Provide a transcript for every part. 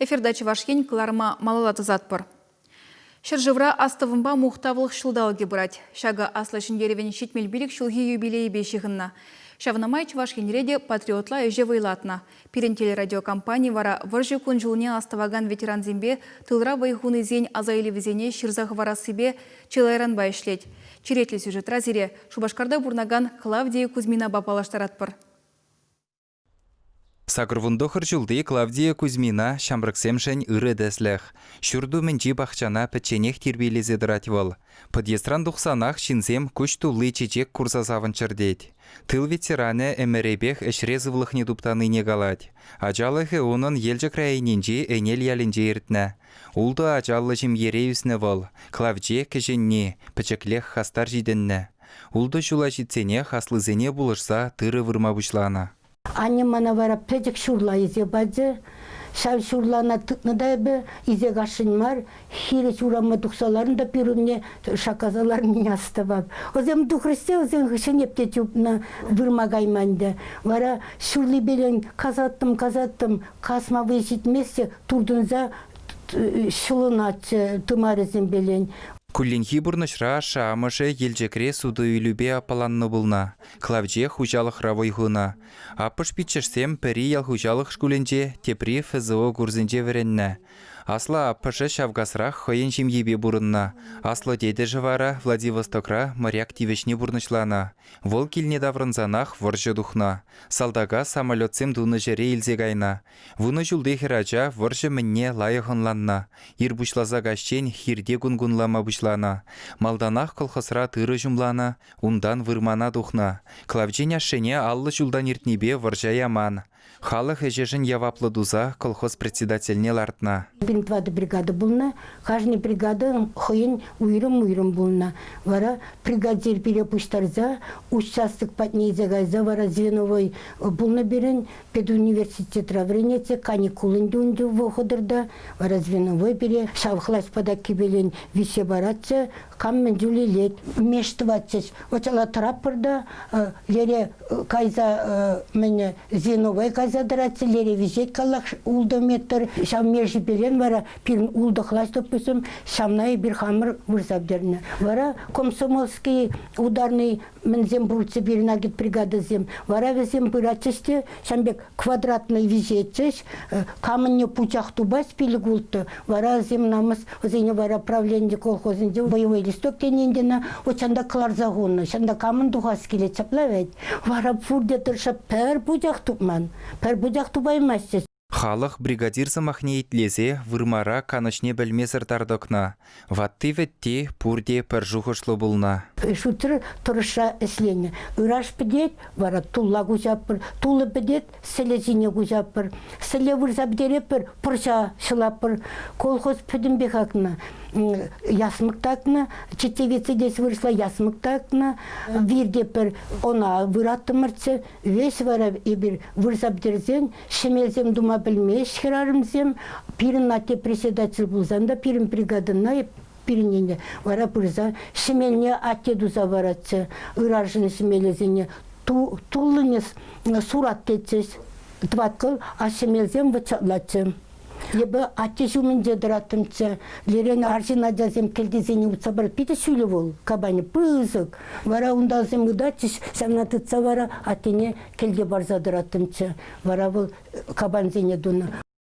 Эфирда Чувашкень кларма малалаты затпыр. Шыржывра астывымба мұқтавлық шылдалғы бұрад. Шага аслашын деревен шетмел билік шылғы юбилейі бешіғынна. Шавнамай Чувашкенреде патриотла өже вайлатна. Пирентелі радиокомпания вара варжы күн жылыне астываган ветеран зембе тылра вайхуны зень азайлы везене шырзағы вара себе чылайран байшлет. Черетлі сюжет разире Шубашкарда бурнаган Клавдия Кузьмина бапалаштаратпыр. Сагырвундохыр жылды Клавдия Кузьмина шамрыксемшен ыры дәсләх. Шүрду мінчі бақчана пәтченех тербелезе дыратвал. Подъестран дұқсанақ шинзем күш тулы чечек курса савынчыр дейд. Тыл ветераны әміребех әшрезывлық недуптаны негалад. Ажалығы оның елжі крайыненже әнел ялінже ертіні. Улды ажалы жим ереюсіне вал. Клавдия кәжінне, пәчеклех хастар жидінні. Улды жула житсене хаслызене бұлышса тыры вырма бұшлана. Анне мана вара педик шурла изе бадзе, шав шурлана тыкныдайбы, изе гашынмар, хире шурама дұқсаларында пирунне шаказалар меня оставап. Озем дұқрысте, озем ғышын ептетюпна вырмагайманды. Вара шурли белен казаттым, касма вешітместе, турдунза шылынатшы тымарызым белен. Күлленхи бұрнышра шамышы елжекре суды үйлюбе апаланны бұлна. Клавдия хужалық равайғына. Апыш pitчерсем пәрі ял хужалық шкуленже тепри ФЗО гурзінже веренні. Асла апышы шавгасрақ хойын жемебе бұрынна. Аслы деді жывара Владивостокра моряк тивешне бұрнышлана. Вол келне даврынзанақ выржы дұхна. Салдага самолетсем дуны жере илзе гайна. Вуны жүлде хиража выржы мінне лайығынланна. Ирбушлаза гашчен хирде гунгунлама бұшлана. Малданақ колхосра тыры жұмлана, ундан вырмана дұхна. Клавдия шене аллы жүлдан ертнебе выржа яман. Халық әжежін яваплы дуза колхоз председательне лартна. Бинтвады бригада бұлна, каждый бригада хойын уйрым бұлна. Вара бригадир перепуштарза, участок патнейзе гайза, вара звеновой бұлна берін, педуниверситет равренеце, каникулын дүнді вұқыдырда, вара звеновой бере, шавхлас падаки белен висе баратса, каммен жүлі лет, мештыватсыз. Очала траппырда, лере кайза мене звеновой кайза дыратсы, лере визет каллах улдометр, шам межі белен, вара пирин улдықлас доппысым, шамнай бір хамыр вырзабдерні. Вара комсомольский ударный мензем бурцы бірін агит бригада зем. Вара везем бұратсысты, шамбек квадратный визетсіз, камынне пучах тубас пилік улты. Вара зем намыз, өзіне вара правление колхозынде боевой листок тенендена, очанда клар загонны, шанда камын дұғас келет чаплавет. Вара фурде тұрша пәр пучах тупман, пәр пучах тубаймасыз. Халық бригадир замахне итлезе вырмара канышне бәлмезір тардықна. Ватты ветте пурде пәржуғышлы бұлна. Шутыр тұрыша әслене. Үраш бідет, вара тулла гузаппыр. Тулы бідет, селезіне гузаппыр. Селе вырзабдереппір, пұрша шылаппыр. Колхоз пөдімбек ақна. Ясмықтақна, четевеці дес вырысла ясмықтақна. Вирдеппір она выраттымырцы. Весь вара ебір вырзабдерзен, шемелзем дума білмеш херарымзем. Пирін нате председатель бұлзанда, пирін бригадына пириненде вара пырза шемелне атте дуза варатсы ыражыны шемелезене тулынес сурат тетсес тваткыл а шемелзем вычатлатсы ебі атте жумынде дыратымцы лерен аржина жазем келдезене утсабар пите сүйлі бол кабаны пызык вара ундалзем удачыш шамнатытса вара аттене келде барза дыратымцы вара бол кабанзене дуна.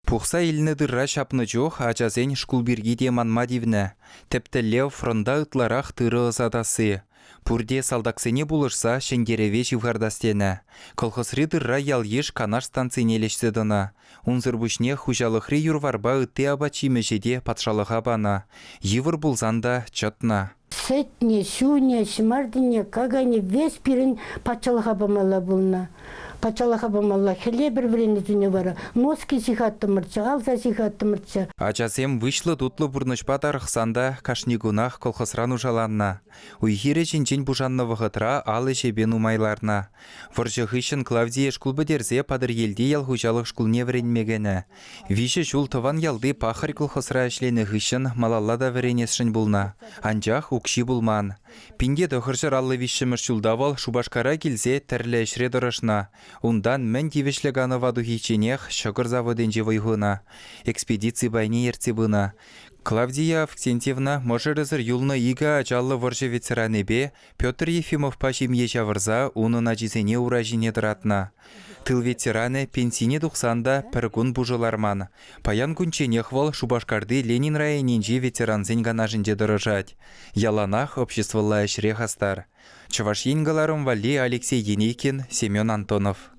Пухса илні дырра шапны жоқ, ажазен шкулберге де манма дивні. Тепті лев фронда ұтларақ тыры ызадасы. Пурде салдақсене бұлышса шенгереве живғардастені. Колхозри дырра ял еш канаш станцияне лештедіна. Унзырбушне хужалықри юрварба үтте абачи межеде патшалыға бана. Евір бұлзанда чатна. Сетне, шуне, шимардыне, кагане вес пирін патшалыға бамала бұлна. Пачалаха бамалла хеле бір врене вара. Носки сихаттымырчы, алза сихаттымырчы. Ачасем вышлы тутлы бұрнышпа тарықсанда кашнигунах колхозран ужаланна. Уйхире жинчен бужанны вғытра алы жебен умайларна. Выржығышын Клавдия шкулбы дерзе падыр елде ялхужалық шкулне вренмегені. Виші жул тыван ялды пахар колхозра әшлені ғышын малаллада вренесшін бұлна. Анжақ укши бұлман. Пинде дұхыржыр аллы вишімір шулдавал Шубашкара келзе тәрлі әшре дұрышна. Ундан мен тивешлі ганы ваду хиченех шықыр заводенже вайғына. Экспедиции байне ерте бұна. Клавдия Авксентьевна можырызыр юлны ига ажаллы варжы ветеранебе Петр Ефимов пашимье жавырза унына жизене уражине дыратна. Тыл ветераны пенсине дұқсанда піргун бұжыларман. Паян күнченех вал Шубашкарды Ленин районинжи ветеранзен ганажынде дырыжать. Яланах обществолла әшре хастар. Чаваш енгаларым вали Алексей Енейкин, Семен Антонов.